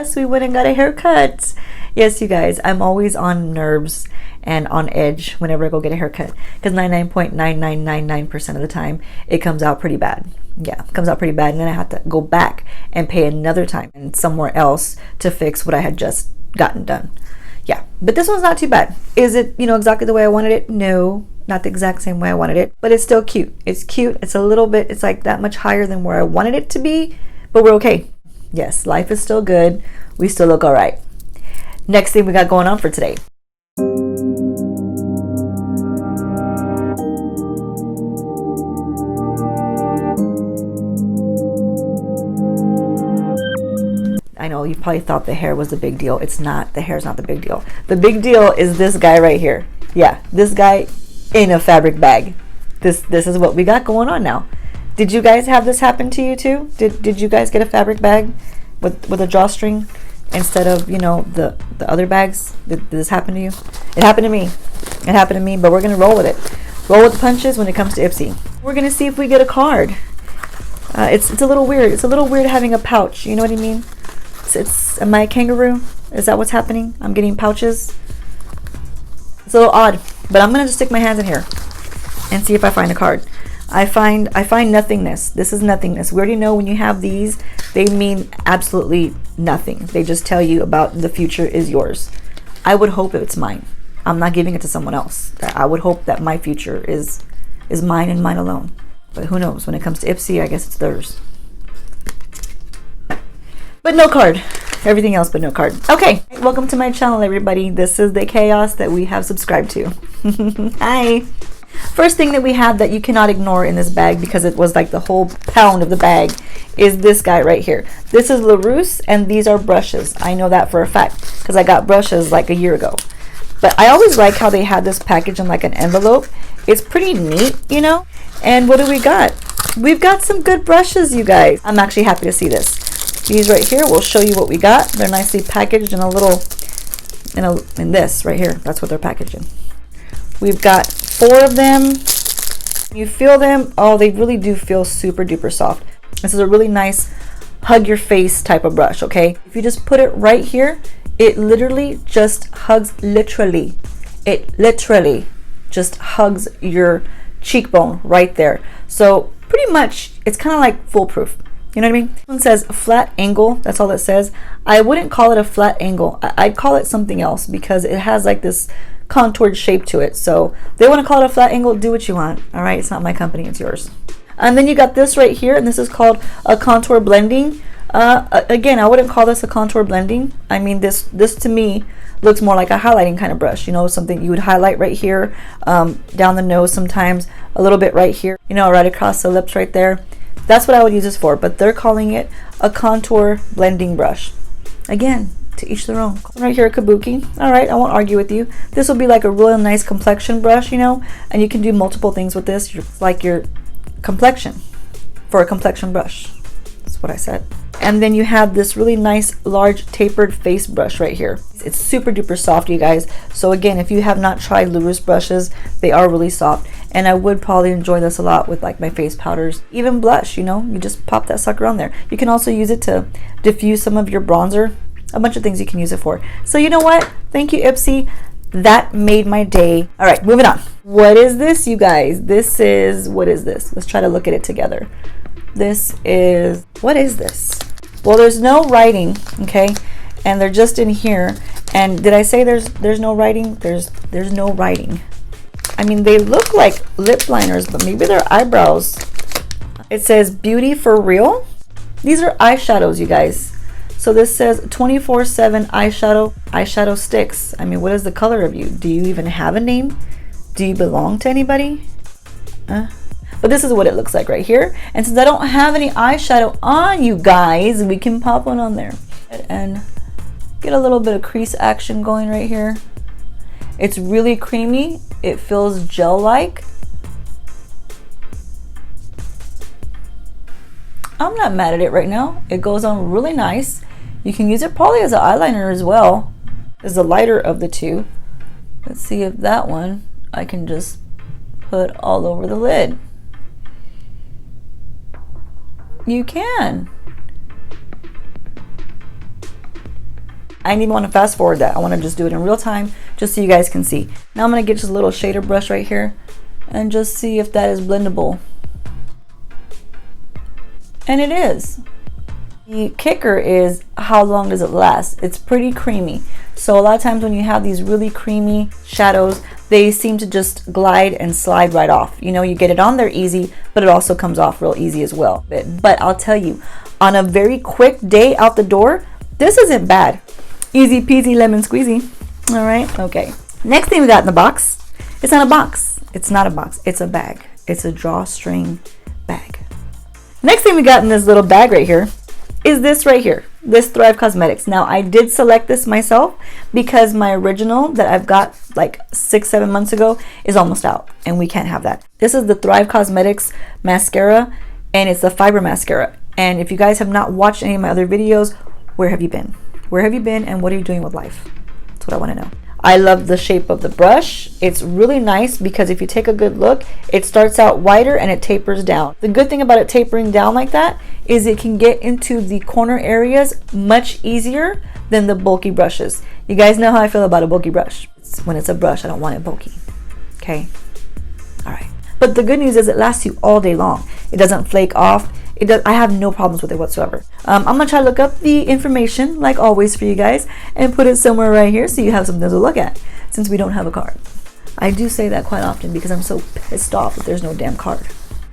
Yes, we went and got a haircut. Yes, you guys, I'm always on nerves and on edge whenever I go get a haircut, because 99.9999% of the time it comes out pretty bad. Yeah, it comes out pretty bad, and then I have to go back and pay another time and somewhere else to fix what I had just gotten done. Yeah, but this one's not too bad. Is it, you know, exactly the way I wanted it? No, not the exact same way I wanted it, but it's still cute. It's cute. It's a little bit, it's like that much higher than where I wanted it to be, but we're okay. Yes, life is still good. We still look all right. Next thing we got going on for today. I know you probably thought the hair was the big deal. It's not. The hair's not the big deal. The big deal is this guy right here. Yeah, this guy in a fabric bag. This is what we got going on now. Did you guys have this happen to you too? Did you guys get a fabric bag with a drawstring instead of, you know, the other bags? Did this happen to you? It happened to me. It happened to me, but we're gonna roll with it. Roll with the punches when it comes to Ipsy. We're gonna see if we get a card. It's a little weird. It's a little weird having a pouch. You know what I mean? Am I a kangaroo? Is that what's happening? I'm getting pouches. It's a little odd, but I'm gonna just stick my hands in here and see if I find a card. I find nothingness. This is nothingness. We already know when you have these, they mean absolutely nothing. They just tell you about the future is yours. I would hope it's mine. I'm not giving it to someone else. I would hope that my future is mine and mine alone. But who knows? When it comes to Ipsy, I guess it's theirs. But no card. Everything else but no card. Okay, welcome to my channel, everybody. This is the chaos that we have subscribed to. Hi. First thing that we have that you cannot ignore in this bag, because it was like the whole pound of the bag, is this guy right here. This is LaRousse, and these are brushes. I know that for a fact because I got brushes like a year ago. But I always like how they had this package in like an envelope. It's pretty neat, you know. And what do we got? We've got some good brushes, you guys. I'm actually happy to see this. These right here will show you what we got. They're nicely packaged in a little, in this right here. That's what they're packaged in. We've got 4 of them. You feel them? Oh, they really do feel super duper soft. This is a really nice hug your face type of brush, okay? If you just put it right here, it literally just hugs, it literally just hugs your cheekbone right there. So pretty much it's kind of like foolproof. You know what I mean? One says flat angle. That's all it says. I wouldn't call it a flat angle. I'd call it something else because it has like this contoured shape to it. So they want to call it a flat angle. Do what you want. All right. It's not my company. It's yours. And then you got this right here. And this is called a contour blending. Again, I wouldn't call this a contour blending. I mean, this to me looks more like a highlighting kind of brush. You know, something you would highlight right here, down the nose sometimes, a little bit right here, you know, right across the lips right there. That's what I would use this for, but they're calling it a contour blending brush. Again, to each their own. Right here, a kabuki. All right, I won't argue with you. This will be like a really nice complexion brush, you know, and you can do multiple things with this. It's like your complexion for a complexion brush. That's what I said. And then you have this really nice large tapered face brush right here. It's super duper soft, you guys. So again, if you have not tried LaRousse brushes, they are really soft. And I would probably enjoy this a lot with like my face powders, even blush, you know, you just pop that sucker on there. You can also use it to diffuse some of your bronzer, a bunch of things you can use it for. So you know what? Thank you, Ipsy. That made my day. All right, moving on. What is this, you guys? This is, what is this? Let's try to look at it together. This is, what is this? Well, there's no writing, okay? And they're just in here. And did I say there's no writing? There's no writing. I mean, they look like lip liners, but maybe they're eyebrows. It says beauty for real. These are eyeshadows, you guys. So this says 24/7 eyeshadow sticks. I mean, what is the color of you? Do you even have a name? Do you belong to anybody? But this is what it looks like right here. And since I don't have any eyeshadow on, you guys, we can pop one on there and get a little bit of crease action going right here. It's really creamy. It feels gel-like. I'm not mad at it right now. It goes on really nice. You can use it probably as an eyeliner as well. It's the lighter of the two. Let's see if that one I can just put all over the lid. You can. I didn't even want to fast forward that. I want to just do it in real time just so you guys can see. Now I'm going to get just a little shader brush right here and just see if that is blendable. And it is. The kicker is how long does it last? It's pretty creamy. So a lot of times when you have these really creamy shadows, they seem to just glide and slide right off. You know, you get it on there easy, but it also comes off real easy as well. But I'll tell you, on a very quick day out the door, this isn't bad. Easy peasy lemon squeezy. All right, okay. Next thing we got in the box, it's not a box. It's not a box, it's a bag. It's a drawstring bag. Next thing we got in this little bag right here is this right here, this Thrive Cosmetics. Now I did select this myself because my original that I've got like 6-7 months ago is almost out and we can't have that. This is the Thrive Cosmetics mascara and it's the fiber mascara. And if you guys have not watched any of my other videos, where have you been? Where have you been and what are you doing with life? That's what I want to know. I love the shape of the brush. It's really nice because if you take a good look, it starts out wider and it tapers down. The good thing about it tapering down like that is it can get into the corner areas much easier than the bulky brushes. You guys know how I feel about a bulky brush. When it's a brush, I don't want it bulky. Okay? All right. But the good news is it lasts you all day long. It doesn't flake off. I have no problems with it whatsoever. I'm gonna try to look up the information like always for you guys and put it somewhere right here so you have something to look at since we don't have a card. I do say that quite often because I'm so pissed off that there's no damn card.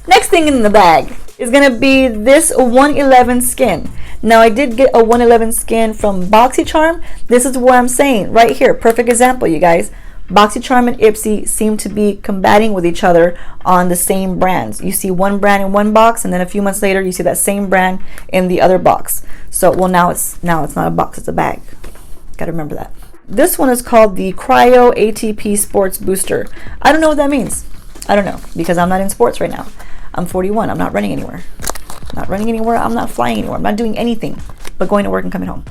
Next thing in the bag is gonna be this 111 skin. Now I did get a 111 skin from BoxyCharm. This is what I'm saying right here. Perfect example, you guys. BoxyCharm and Ipsy seem to be combating with each other on the same brands. You see one brand in one box and then a few months later you see that same brand in the other box. So well now it's not a box, it's a bag. Gotta remember that. This one is called the Cryo ATP Sports Booster. I don't know what that means. I don't know because I'm not in sports right now. I'm 41. I'm not running anywhere. I'm not running anywhere. I'm not flying anywhere. I'm not doing anything but going to work and coming home.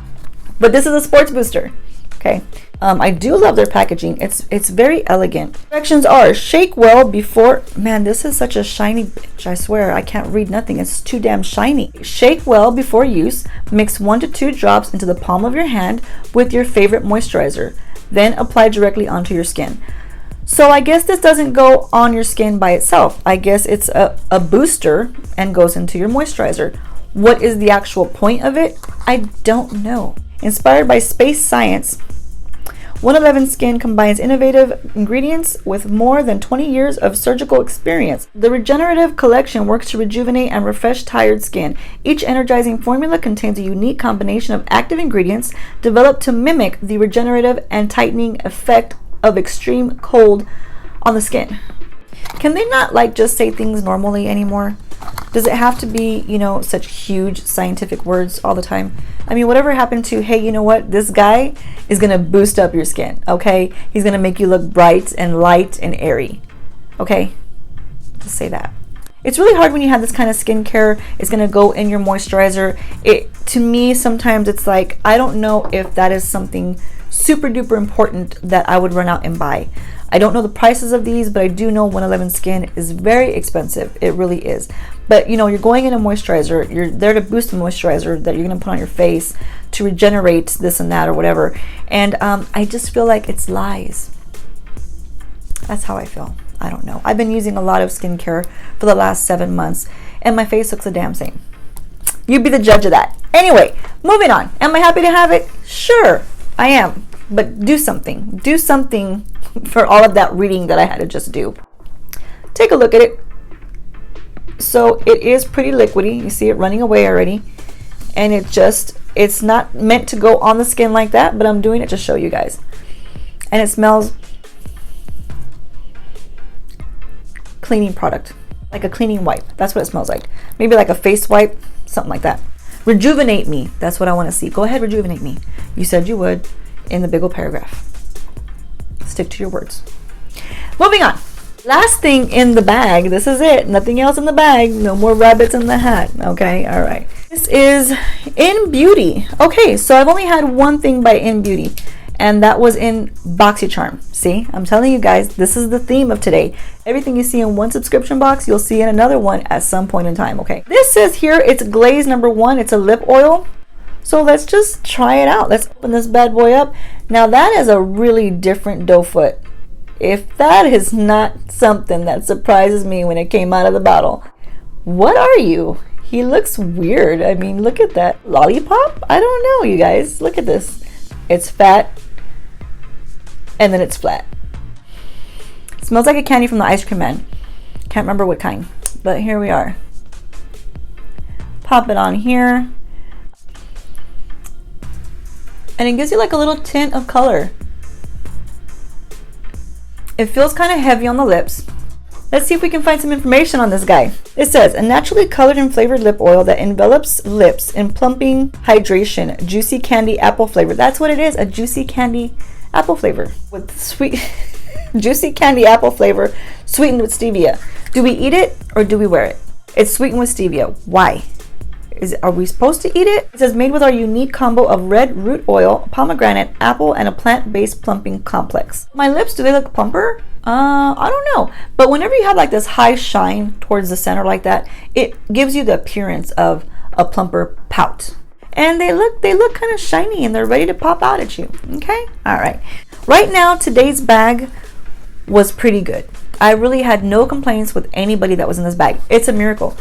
But this is a sports booster. Okay. I do love their packaging. It's very elegant. Directions are shake well before. Man, this is such a shiny bitch. I swear I can't read nothing. It's too damn shiny. Shake well before use. Mix 1 to 2 drops into the palm of your hand with your favorite moisturizer. Then apply directly onto your skin. So I guess this doesn't go on your skin by itself. I guess it's a booster and goes into your moisturizer. What is the actual point of it? I don't know. Inspired by space science, 111 Skin combines innovative ingredients with more than 20 years of surgical experience. The Regenerative Collection works to rejuvenate and refresh tired skin. Each energizing formula contains a unique combination of active ingredients developed to mimic the regenerative and tightening effect of extreme cold on the skin. Can they not like just say things normally anymore? Does it have to be, you know, such huge scientific words all the time? I mean, whatever happened to, hey, you know what? This guy is going to boost up your skin, okay? He's going to make you look bright and light and airy, okay? Just say that. It's really hard when you have this kind of skincare. It's going to go in your moisturizer. To me, sometimes it's like, I don't know if that is something super duper important that I would run out and buy. I don't know the prices of these, but I do know 111 Skin is very expensive. It really is. But you know, you're going in a moisturizer, you're there to boost the moisturizer that you're going to put on your face to regenerate this and that or whatever. And I just feel like it's lies. That's how I feel. I don't know. I've been using a lot of skincare for the last 7 months and my face looks the damn same. You be the judge of that. Anyway, moving on. Am I happy to have it? Sure, I am. But do something. Do something for all of that reading that I had to just do. Take a look at it. So it is pretty liquidy. You see it running away already. And it's not meant to go on the skin like that, but I'm doing it to show you guys. And it smells cleaning product, like a cleaning wipe. That's what it smells like. Maybe like a face wipe, something like that. Rejuvenate me. That's what I want to see. Go ahead, rejuvenate me. You said you would in the big old paragraph. Stick to your words. Moving on. Last thing in the bag. This is it. Nothing else in the bag. No more rabbits in the hat. Okay. All right. This is In Beauty. Okay. So I've only had one thing by In Beauty, and that was in BoxyCharm. See, I'm telling you guys, this is the theme of today. Everything you see in one subscription box, you'll see in another one at some point in time. Okay. This says here it's glaze number 1. It's a lip oil. So let's just try it out. Let's open this bad boy up. Now that is a really different doe foot. If that is not something that surprises me when it came out of the bottle, what are you? He looks weird. I mean, look at that. Lollipop? I don't know, you guys. Look at this. It's fat, and then it's flat. It smells like a candy from the Ice Cream Man. Can't remember what kind, but here we are. Pop it on here. And it gives you like a little tint of color. It feels kind of heavy on the lips. Let's see if we can find some information on this guy. It says, a naturally colored and flavored lip oil that envelops lips in plumping hydration, juicy candy apple flavor. That's what it is, a juicy candy apple flavor with sweet, juicy candy apple flavor sweetened with stevia. Do we eat it or do we wear it? It's sweetened with stevia. Why? Are we supposed to eat it? It says made with our unique combo of red root oil, pomegranate, apple, and a plant-based plumping complex. My lips, do they look plumper? I don't know. But whenever you have like this high shine towards the center like that, it gives you the appearance of a plumper pout. And they look kind of shiny and they're ready to pop out at you. Okay? All right. Right now, today's bag was pretty good. I really had no complaints with anybody that was in this bag. It's a miracle.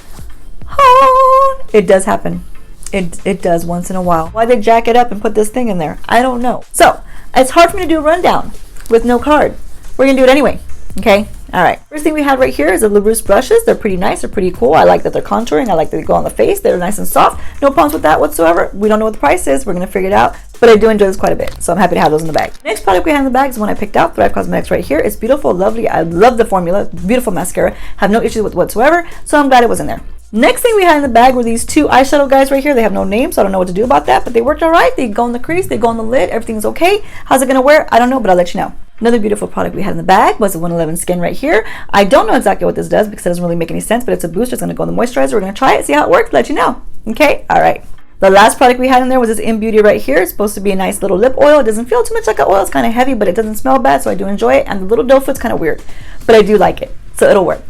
It does happen. It does once in a while. Why they jack it up and put this thing in there, I don't know. So it's hard for me to do a rundown with no card. We're gonna do it anyway. Okay, all right. First thing we have right here is the LaRousse brushes. They're pretty nice. They're pretty cool. I like that they're contouring. I like that they go on the face. They're nice and soft. No problems with that whatsoever. We don't know what the price is. We're gonna figure it out. But I do enjoy this quite a bit, so I'm happy to have those in the bag. Next product we have in the bag is one I picked out, Thrive Cosmetics right here. It's beautiful, lovely. I love the formula. Beautiful mascara. Have no issues with whatsoever. So I'm glad it was in there. Next thing we had in the bag were these two eyeshadow guys right here. They have no name, so I don't know what to do about that, but they worked all right. They go in the crease, they go on the lid, everything's okay. How's it gonna wear? I don't know, but I'll let you know. Another beautiful product we had in the bag was the 111 Skin right here. I don't know exactly what this does because it doesn't really make any sense, but it's a booster. It's gonna go in the moisturizer. We're gonna try it, see how it works, let you know. Okay, all right. The last product we had in there was this In Beauty right here. It's supposed to be a nice little lip oil. It doesn't feel too much like an oil. It's kind of heavy, but it doesn't smell bad, so I do enjoy it. And the little doe foot's kind of weird, but I do like it, so it'll work.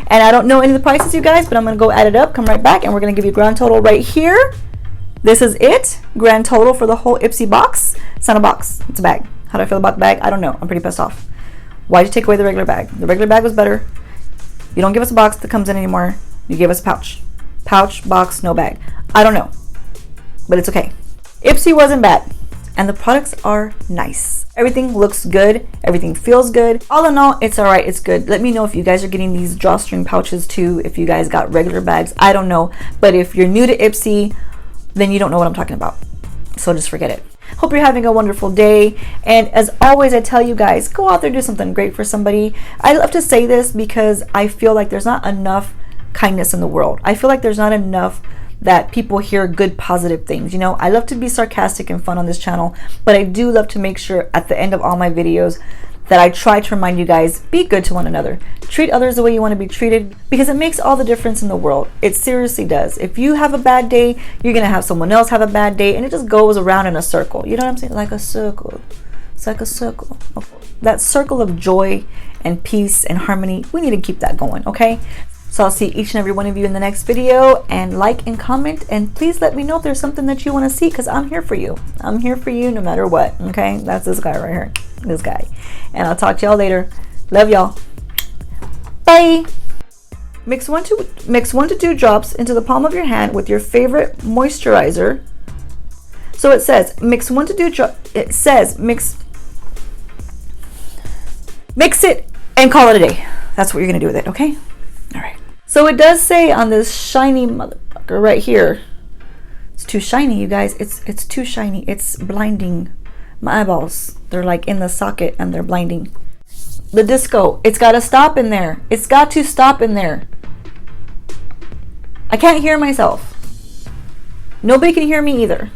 And I don't know any of the prices, you guys, but I'm going to go add it up, come right back, and we're going to give you a grand total right here. This is it. Grand total for the whole Ipsy box. It's not a box. It's a bag. How do I feel about the bag? I don't know. I'm pretty pissed off. Why'd you take away the regular bag? The regular bag was better. You don't give us a box that comes in anymore. You give us a pouch. Pouch, box, no bag. I don't know. But it's okay. Ipsy wasn't bad. And the products are nice. Everything looks good. Everything feels good. All in all, it's all right. It's good. Let me know if you guys are getting these drawstring pouches too. If you guys got regular bags, I don't know. But if you're new to Ipsy, then you don't know what I'm talking about. So just forget it. Hope you're having a wonderful day. And as always, I tell you guys, go out there, do something great for somebody. I love to say this because I feel like there's not enough kindness in the world. I feel like there's not enough that people hear good positive things. You know, I love to be sarcastic and fun on this channel, but I do love to make sure at the end of all my videos that I try to remind you guys, be good to one another. Treat others the way you want to be treated, because it makes all the difference in the world. It seriously does. If you have a bad day, you're gonna have someone else have a bad day, and it just goes around in a circle. You know what I'm saying? Like a circle. It's like a circle. That circle of joy and peace and harmony, we need to keep that going, okay? So I'll see each and every one of you in the next video, and like and comment, and please let me know if there's something that you want to see, because I'm here for you. I'm here for you no matter what, okay? That's this guy right here, this guy. And I'll talk to y'all later. Love y'all. Bye. Mix 1 to 2 drops into the palm of your hand with your favorite moisturizer. So it says mix 1 to 2 drops. It says mix it and call it a day. That's what you're gonna do with it, okay? All right. So it does say on this shiny motherfucker right here, it's too shiny, you guys. It's too shiny. It's blinding. My eyeballs, they're like in the socket and they're blinding. The disco, it's got to stop in there. It's got to stop in there. I can't hear myself. Nobody can hear me either.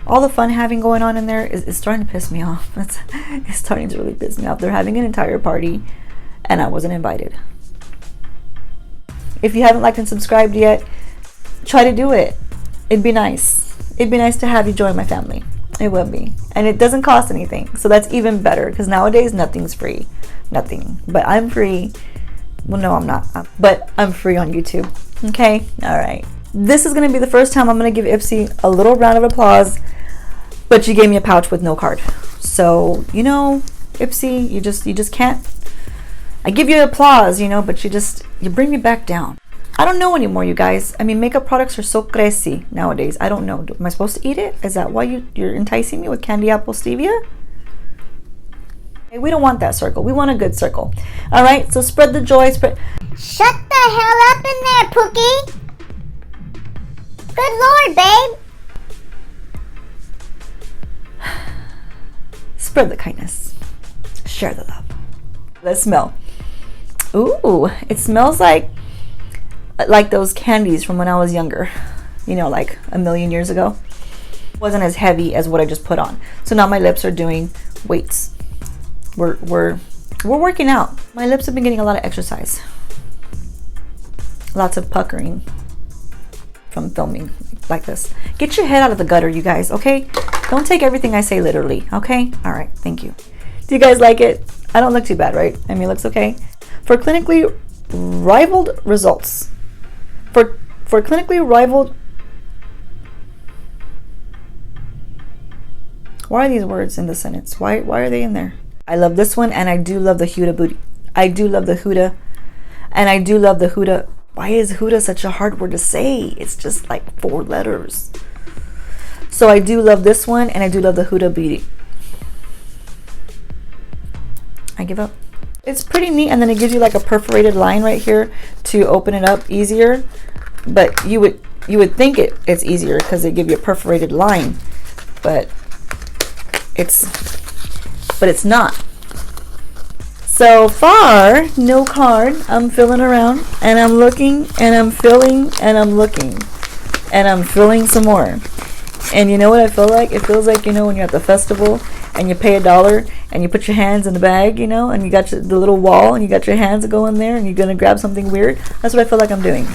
All the fun having going on in there is starting to piss me off. It's starting to really piss me off. They're having an entire party and I wasn't invited. If you haven't liked and subscribed yet, try to do it. It'd be nice. It'd be nice to have you join my family. It will be. And it doesn't cost anything. So that's even better, because nowadays nothing's free. Nothing. But I'm free. Well, no, I'm not. But I'm free on YouTube. Okay? All right. This is going to be the first time I'm going to give Ipsy a little round of applause, but you gave me a pouch with no card. So, you know, Ipsy, you just can't. I give you applause, you know, but you bring me back down. I don't know anymore, you guys. I mean, makeup products are so crazy nowadays. I don't know. Am I supposed to eat it? Is that why you're enticing me with candy apple stevia? We don't want that circle. We want a good circle. All right, so spread the joy. Shut the hell up in there, Pookie. Good Lord, babe. Spread the kindness. Share the love. Let's smell. Ooh, it smells like those candies from when I was younger. You know, like a million years ago. It wasn't as heavy as what I just put on. So now my lips are doing weights. We're working out. My lips have been getting a lot of exercise. Lots of puckering from filming like this. Get your head out of the gutter, you guys, okay? Don't take everything I say literally, okay? All right, thank you. Do you guys like it? I don't look too bad, right? I mean, it looks okay. For clinically rivaled results. For clinically rivaled... Why are these words in the sentence? Why are they in there? I love this one, and I do love the Huda booty. I do love the Huda, and I do love the Huda. Why is Huda such a hard word to say? It's just like 4 letters. So I do love this one, and I do love the Huda Beauty. I give up. It's pretty neat, and then it gives you like a perforated line right here to open it up easier. But you would think it's easier because they give you a perforated line, but it's not. So far, no card. I'm feeling around, and I'm looking, and I'm feeling, and I'm looking, and I'm feeling some more. And you know what I feel like? It feels like, you know, when you're at the festival and you pay $1 and you put your hands in the bag, you know, and you got the little wall and you got your hands going there and you're going to grab something weird. That's what I feel like I'm doing.